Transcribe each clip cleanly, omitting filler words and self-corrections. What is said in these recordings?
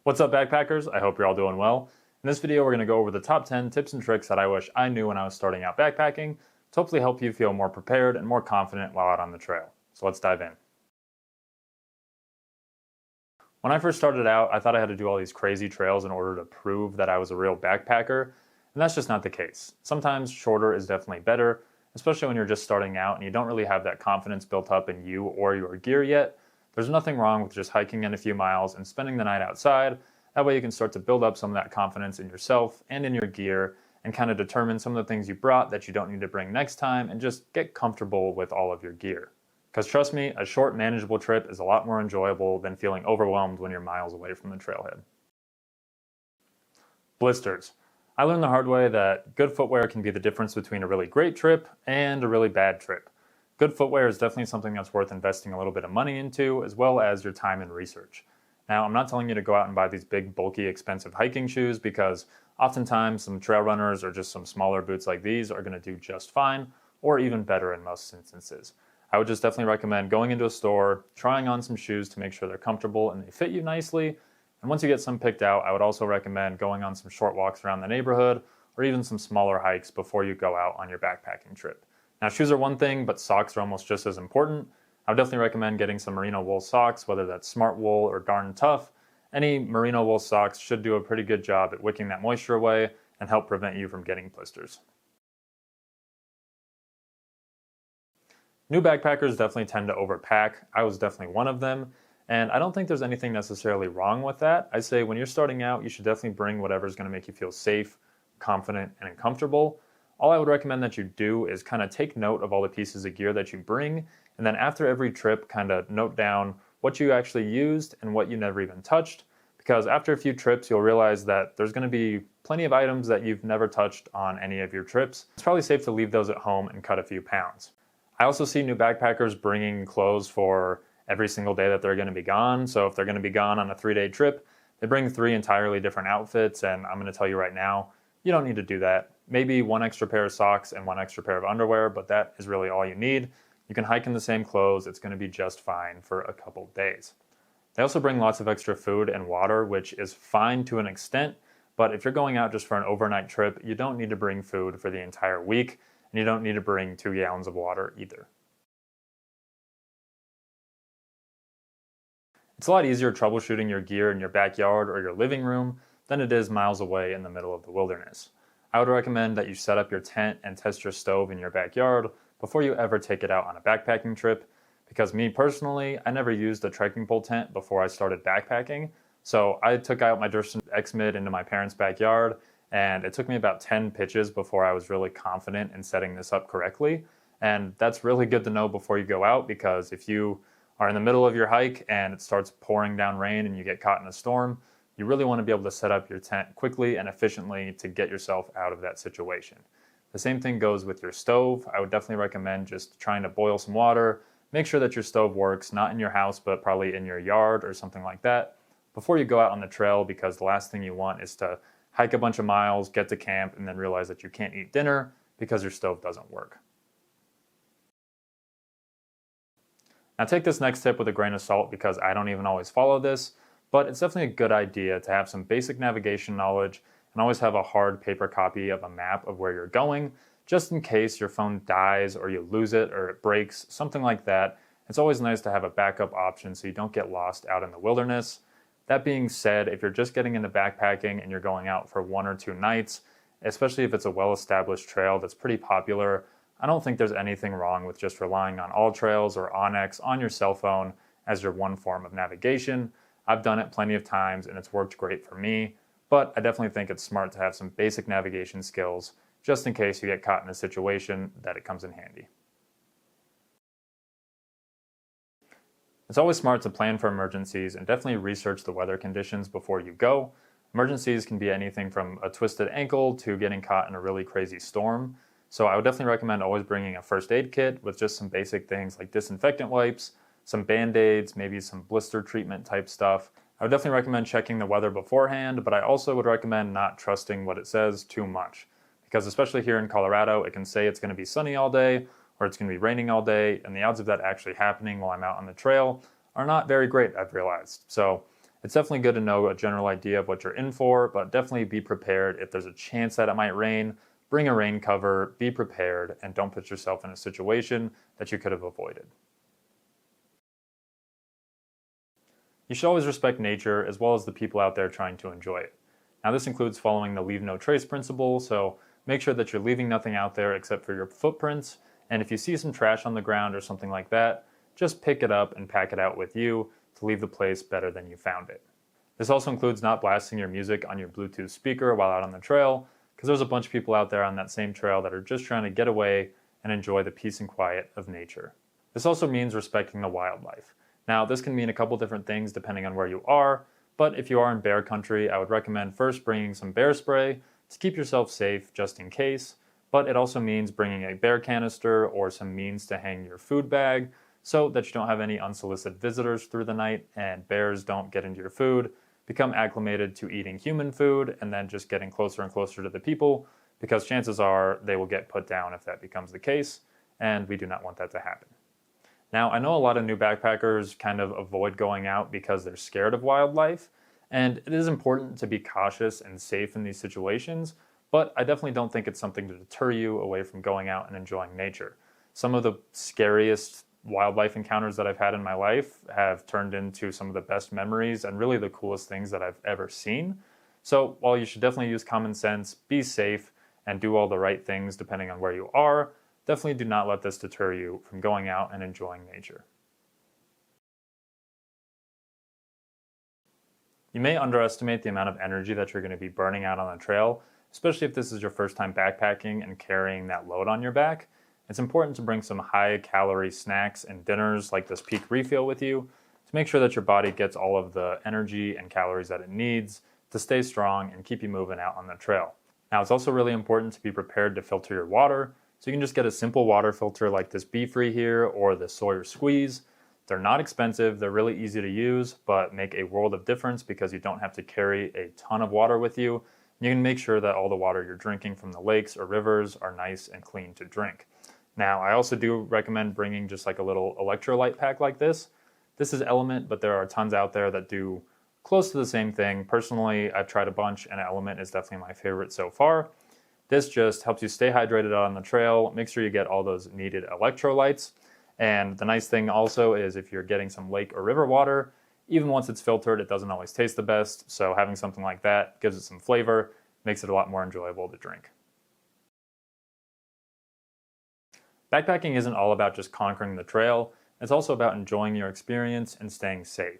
What's up, backpackers? I hope you're all doing well. In this video, we're going to go over the top 10 tips and tricks that I wish I knew when I was starting out backpacking to hopefully help you feel more prepared and more confident while out on the trail. So let's dive in. When I first started out, I thought I had to do all these crazy trails in order to prove that I was a real backpacker, and that's just not the case. Sometimes shorter is definitely better, especially when you're just starting out and you don't really have that confidence built up in you or your gear yet. There's nothing wrong with just hiking in a few miles and spending the night outside. That way you can start to build up some of that confidence in yourself and in your gear and kind of determine some of the things you brought that you don't need to bring next time and just get comfortable with all of your gear. Because trust me, a short, manageable trip is a lot more enjoyable than feeling overwhelmed when you're miles away from the trailhead. Blisters. I learned the hard way that good footwear can be the difference between a really great trip and a really bad trip. Good footwear is definitely something that's worth investing a little bit of money into, as well as your time and research. Now, I'm not telling you to go out and buy these big, bulky, expensive hiking shoes because oftentimes some trail runners or just some smaller boots like these are going to do just fine, or even better in most instances. I would just definitely recommend going into a store, trying on some shoes to make sure they're comfortable and they fit you nicely. And once you get some picked out, I would also recommend going on some short walks around the neighborhood or even some smaller hikes before you go out on your backpacking trip. Now, shoes are one thing, but socks are almost just as important. I would definitely recommend getting some merino wool socks, whether that's smart wool or darn tough. Any merino wool socks should do a pretty good job at wicking that moisture away and help prevent you from getting blisters. New backpackers definitely tend to overpack. I was definitely one of them, and I don't think there's anything necessarily wrong with that. I say when you're starting out, you should definitely bring whatever's going to make you feel safe, confident, and comfortable. All I would recommend that you do is kind of take note of all the pieces of gear that you bring, and then after every trip, kind of note down what you actually used and what you never even touched, because after a few trips, you'll realize that there's going to be plenty of items that you've never touched on any of your trips. It's probably safe to leave those at home and cut a few pounds. I also see new backpackers bringing clothes for every single day that they're going to be gone. So if they're going to be gone on a 3-day trip, they bring 3 entirely different outfits, and I'm going to tell you right now, you don't need to do that. Maybe 1 extra pair of socks and 1 extra pair of underwear, but that is really all you need. You can hike in the same clothes. It's going to be just fine for a couple days. They also bring lots of extra food and water, which is fine to an extent, but if you're going out just for an overnight trip, you don't need to bring food for the entire week, and you don't need to bring 2 gallons of water either. It's a lot easier troubleshooting your gear in your backyard or your living room than it is miles away in the middle of the wilderness. I would recommend that you set up your tent and test your stove in your backyard before you ever take it out on a backpacking trip, because me personally, I never used a trekking pole tent before I started backpacking. So I took out my Durst X-Mid into my parents' backyard, and it took me about 10 pitches before I was really confident in setting this up correctly. And that's really good to know before you go out, because if you are in the middle of your hike and it starts pouring down rain and you get caught in a storm, you really want to be able to set up your tent quickly and efficiently to get yourself out of that situation. The same thing goes with your stove. I would definitely recommend just trying to boil some water, make sure that your stove works, not in your house, but probably in your yard or something like that, before you go out on the trail, because the last thing you want is to hike a bunch of miles, get to camp, and then realize that you can't eat dinner because your stove doesn't work. Now take this next tip with a grain of salt, because I don't even always follow this, but it's definitely a good idea to have some basic navigation knowledge and always have a hard paper copy of a map of where you're going, just in case your phone dies or you lose it or it breaks, something like that. It's always nice to have a backup option so you don't get lost out in the wilderness. That being said, if you're just getting into backpacking and you're going out for 1 or 2 nights, especially if it's a well-established trail that's pretty popular, I don't think there's anything wrong with just relying on AllTrails or Onyx on your cell phone as your one form of navigation. I've done it plenty of times and it's worked great for me, but I definitely think it's smart to have some basic navigation skills just in case you get caught in a situation that it comes in handy. It's always smart to plan for emergencies and definitely research the weather conditions before you go. Emergencies can be anything from a twisted ankle to getting caught in a really crazy storm. So I would definitely recommend always bringing a first aid kit with just some basic things like disinfectant wipes, some Band-Aids, maybe some blister treatment type stuff. I would definitely recommend checking the weather beforehand, but I also would recommend not trusting what it says too much, because especially here in Colorado, it can say it's going to be sunny all day or it's going to be raining all day, and the odds of that actually happening while I'm out on the trail are not very great, I've realized. So It's definitely good to know a general idea of what you're in for, but definitely be prepared if there's a chance that it might rain. Bring a rain cover, be prepared, and don't put yourself in a situation that you could have avoided. You should always respect nature as well as the people out there trying to enjoy it. Now, this includes following the leave no trace principle, so make sure that you're leaving nothing out there except for your footprints, and if you see some trash on the ground or something like that, just pick it up and pack it out with you to leave the place better than you found it. This also includes not blasting your music on your Bluetooth speaker while out on the trail, because there's a bunch of people out there on that same trail that are just trying to get away and enjoy the peace and quiet of nature. This also means respecting the wildlife. Now, this can mean a couple different things depending on where you are, but if you are in bear country, I would recommend first bringing some bear spray to keep yourself safe just in case, but it also means bringing a bear canister or some means to hang your food bag so that you don't have any unsolicited visitors through the night and bears don't get into your food, become acclimated to eating human food, and then just getting closer and closer to the people, because chances are they will get put down if that becomes the case, and we do not want that to happen. Now, I know a lot of new backpackers kind of avoid going out because they're scared of wildlife, and it is important to be cautious and safe in these situations, but I definitely don't think it's something to deter you away from going out and enjoying nature. Some of the scariest wildlife encounters that I've had in my life have turned into some of the best memories and really the coolest things that I've ever seen. So while you should definitely use common sense, be safe, and do all the right things depending on where you are, definitely do not let this deter you from going out and enjoying nature. You may underestimate the amount of energy that you're going to be burning out on the trail, especially if this is your first time backpacking and carrying that load on your back. It's important to bring some high-calorie snacks and dinners like this Peak Refuel with you to make sure that your body gets all of the energy and calories that it needs to stay strong and keep you moving out on the trail. Now, it's also really important to be prepared to filter your water, so you can just get a simple water filter like this Be-Free here or the Sawyer Squeeze. They're not expensive, they're really easy to use, but make a world of difference because you don't have to carry a ton of water with you. You can make sure that all the water you're drinking from the lakes or rivers are nice and clean to drink. Now, I also do recommend bringing just like a little electrolyte pack like this. This is Element, but there are tons out there that do close to the same thing. Personally, I've tried a bunch, and Element is definitely my favorite so far. This just helps you stay hydrated out on the trail, make sure you get all those needed electrolytes. And the nice thing also is if you're getting some lake or river water, even once it's filtered, it doesn't always taste the best. So having something like that gives it some flavor, makes it a lot more enjoyable to drink. Backpacking isn't all about just conquering the trail, it's also about enjoying your experience and staying safe.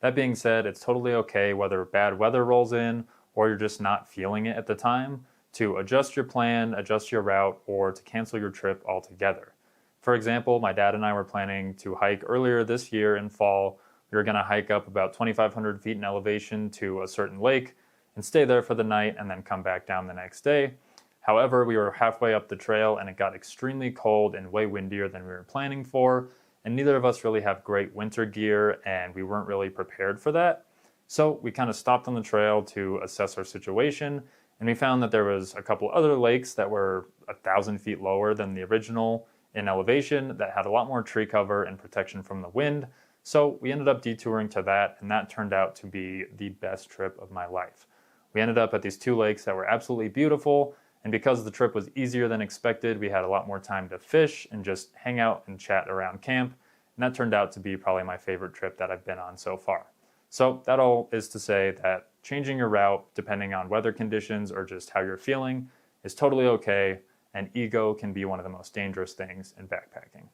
That being said, it's totally okay whether bad weather rolls in or you're just not feeling it at the time to adjust your plan, adjust your route, or to cancel your trip altogether. For example, my dad and I were planning to hike earlier this year in fall. We were going to hike up about 2,500 feet in elevation to a certain lake and stay there for the night and then come back down the next day. However, we were halfway up the trail and it got extremely cold and way windier than we were planning for, and neither of us really have great winter gear and we weren't really prepared for that. So we kind of stopped on the trail to assess our situation, and we found that there was a couple other lakes that were 1,000 feet lower than the original in elevation that had a lot more tree cover and protection from the wind. So we ended up detouring to that, and that turned out to be the best trip of my life. We ended up at these two lakes that were absolutely beautiful, and because the trip was easier than expected, we had a lot more time to fish and just hang out and chat around camp, and that turned out to be probably my favorite trip that I've been on so far. So that all is to say that changing your route depending on weather conditions or just how you're feeling is totally okay, and ego can be one of the most dangerous things in backpacking.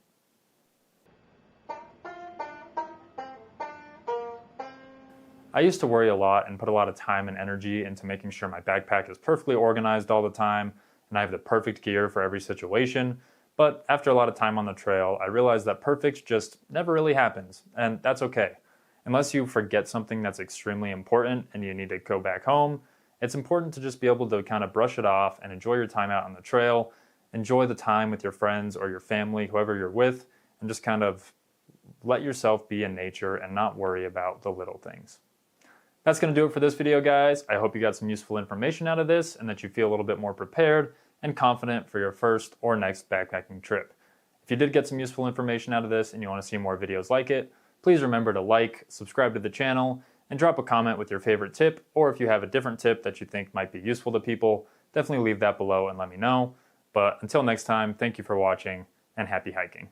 I used to worry a lot and put a lot of time and energy into making sure my backpack is perfectly organized all the time and I have the perfect gear for every situation, but after a lot of time on the trail, I realized that perfect just never really happens, and that's okay. Unless you forget something that's extremely important and you need to go back home, it's important to just be able to kind of brush it off and enjoy your time out on the trail, enjoy the time with your friends or your family, whoever you're with, and just kind of let yourself be in nature and not worry about the little things. That's going to do it for this video, guys. I hope you got some useful information out of this and that you feel a little bit more prepared and confident for your first or next backpacking trip. If you did get some useful information out of this and you want to see more videos like it, please remember to like, subscribe to the channel, and drop a comment with your favorite tip, or if you have a different tip that you think might be useful to people, definitely leave that below and let me know. But until next time, thank you for watching and happy hiking.